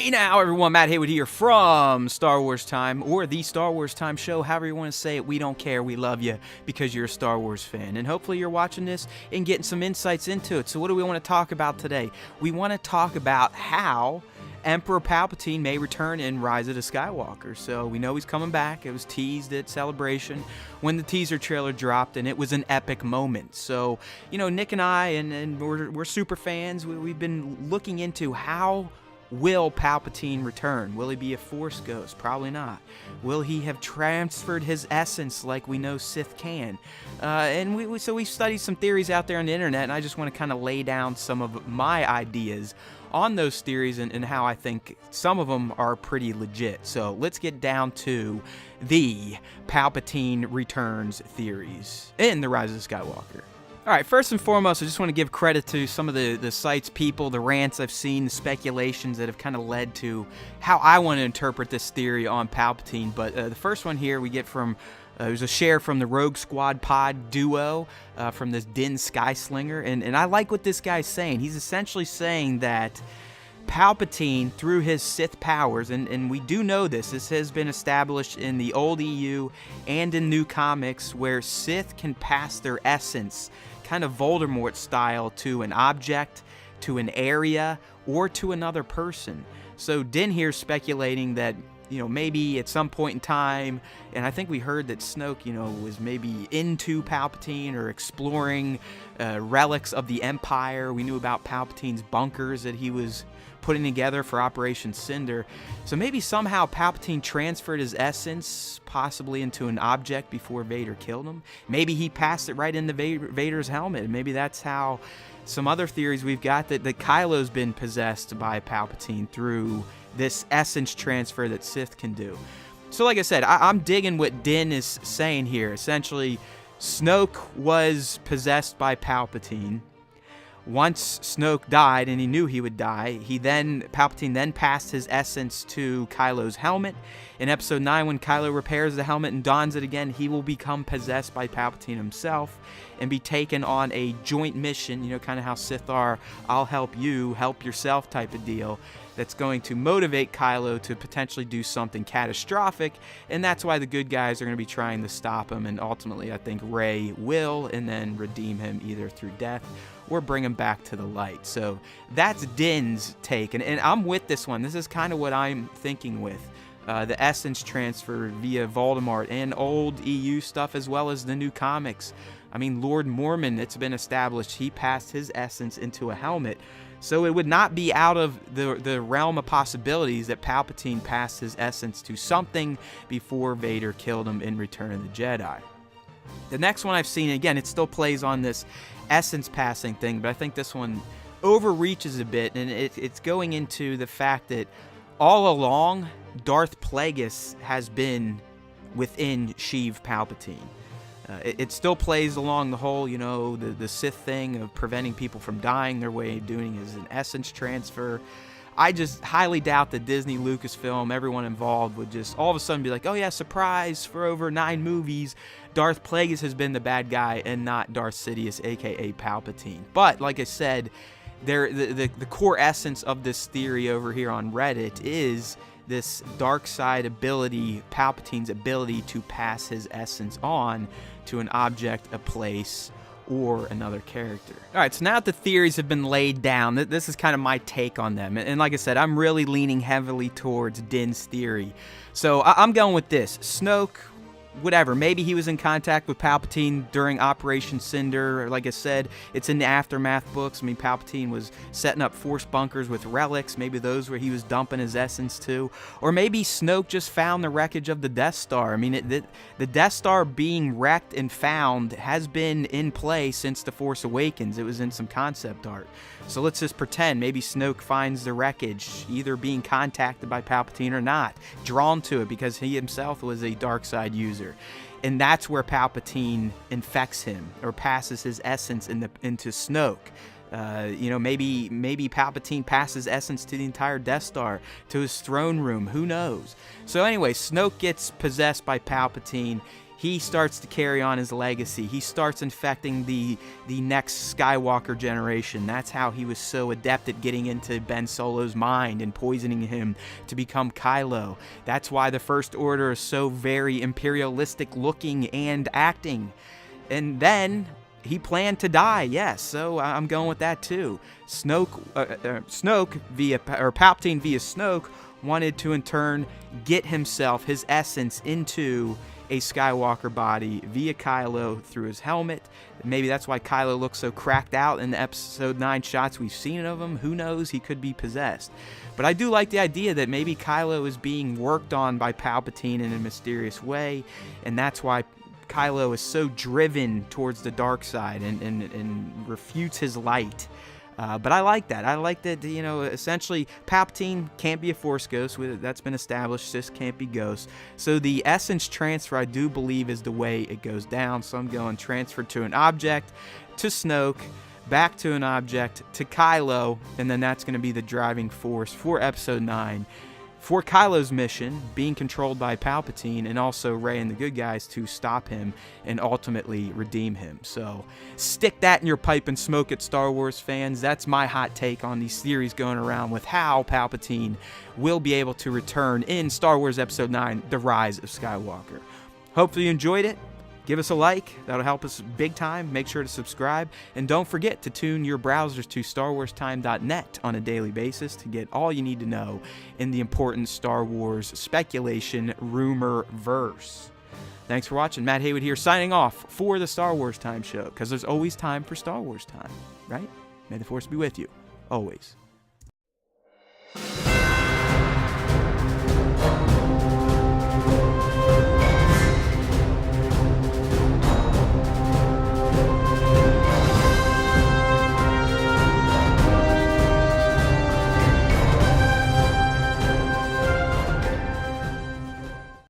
Hey now everyone, Matt Haywood here from Star Wars Time, or the Star Wars Time show, however you want to say it. We don't care, we love you because you're a Star Wars fan, and hopefully you're watching this and getting some insights into it. So what do we want to talk about today? We want to talk about how Emperor Palpatine may return in Rise of the Skywalker. So we know he's coming back. It was teased at Celebration when the teaser trailer dropped, and it was an epic moment. So, you know, Nick and I, and we're super fans, we've been looking into how will Palpatine return? Will he be a Force ghost? Probably not. Will he have transferred his essence like we know Sith can? So we studied some theories out there on the internet, and I just want to kind of lay down some of my ideas on those theories and how I think some of them are pretty legit. So let's get down to the Palpatine returns theories in The Rise of Skywalker. All right, first and foremost, I just want to give credit to some of the sites, people, the rants I've seen, the speculations that have kind of led to how I want to interpret this theory on Palpatine. But the first one here we get from, there's a share from the Rogue Squad pod duo from this Din Skyslinger. And I like what this guy's saying. He's essentially saying that Palpatine, through his Sith powers, and we do know this has been established in the old EU and in new comics, where Sith can pass their essence, kind of Voldermort style, to an object, to an area, or to another person. So Din here speculating that, you know, maybe at some point in time, and I think we heard that Snoke, you know, was maybe into Palpatine or exploring relics of the Empire. We knew about Palpatine's bunkers that he was putting together for Operation Cinder. So maybe somehow Palpatine transferred his essence possibly into an object before Vader killed him. Maybe he passed it right into Vader's helmet. Maybe that's how some other theories we've got, that Kylo's been possessed by Palpatine through this essence transfer that Sith can do. So like I said, I'm digging what Din is saying here. Essentially, Snoke was possessed by Palpatine. Once Snoke died, and he knew he would die, Palpatine then passed his essence to Kylo's helmet. In Episode 9, when Kylo repairs the helmet and dons it again, he will become possessed by Palpatine himself and be taken on a joint mission, you know, kind of how Sith are, I'll help you, help yourself type of deal, that's going to motivate Kylo to potentially do something catastrophic, and that's why the good guys are going to be trying to stop him, and ultimately I think Rey will, and then redeem him either through death or bring him back to the light. So that's Din's take, and I'm with this one. This is kind of what I'm thinking with. The essence transfer via Voldemort and old EU stuff, as well as the new comics. I mean, Lord Momin, it's been established, he passed his essence into a helmet. So it would not be out of the realm of possibilities that Palpatine passed his essence to something before Vader killed him in Return of the Jedi. The next one I've seen, again, it still plays on this essence passing thing, but I think this one overreaches a bit, and it's going into the fact that all along, Darth Plagueis has been within Sheev Palpatine. It still plays along the whole, you know, the Sith thing of preventing people from dying. Their way of doing is an essence transfer. I just highly doubt that Disney, Lucasfilm, everyone involved would just all of a sudden be like, oh yeah, surprise, for over 9 movies, Darth Plagueis has been the bad guy and not Darth Sidious, aka Palpatine. But like I said, the core essence of this theory over here on Reddit is this dark side ability, Palpatine's ability to pass his essence on to an object, a place, or another character. All right, so now that the theories have been laid down, this is kind of my take on them. And like I said, I'm really leaning heavily towards Din's theory. So I'm going with this. Snoke, whatever, maybe he was in contact with Palpatine during Operation Cinder. Or like I said, it's in the Aftermath books. I mean, Palpatine was setting up Force bunkers with relics. Maybe those where he was dumping his essence to. Or maybe Snoke just found the wreckage of the Death Star. I mean, the Death Star being wrecked and found has been in play since The Force Awakens. It was in some concept art. So let's just pretend maybe Snoke finds the wreckage, either being contacted by Palpatine or not, drawn to it because he himself was a dark side user. And that's where Palpatine infects him or passes his essence into Snoke. You know, maybe Palpatine passes essence to the entire Death Star, to his throne room. Who knows? So anyway, Snoke gets possessed by Palpatine. he starts to carry on his legacy. He starts infecting the next Skywalker generation. That's how he was so adept at getting into Ben Solo's mind and poisoning him to become Kylo. That's why the First Order is so very imperialistic looking and acting. And then he planned to die, yes, so I'm going with that too. Palpatine via Snoke wanted to in turn get himself, his essence, into a Skywalker body via Kylo through his helmet. Maybe that's why Kylo looks so cracked out in the episode 9 shots we've seen of him. Who knows? He could be possessed. But I do like the idea that maybe Kylo is being worked on by Palpatine in a mysterious way, and that's why Kylo is so driven towards the dark side and refutes his light. But I like that. I like that, you know, essentially Palpatine can't be a Force ghost. That's been established. Sith can't be ghosts. So the essence transfer, I do believe, is the way it goes down. So I'm going transfer to an object, to Snoke, back to an object, to Kylo, and then that's going to be the driving force for Episode 9. For Kylo's mission, being controlled by Palpatine, and also Rey and the good guys to stop him and ultimately redeem him. So stick that in your pipe and smoke it, Star Wars fans. That's my hot take on these theories going around with how Palpatine will be able to return in Star Wars Episode 9, The Rise of Skywalker. Hopefully you enjoyed it. Give us a like. That'll help us big time. Make sure to subscribe. And don't forget to tune your browsers to StarWarsTime.net on a daily basis to get all you need to know in the important Star Wars speculation rumor verse. Thanks for watching. Matt Haywood here, signing off for the Star Wars Time show, because there's always time for Star Wars time, right? May the Force be with you, always.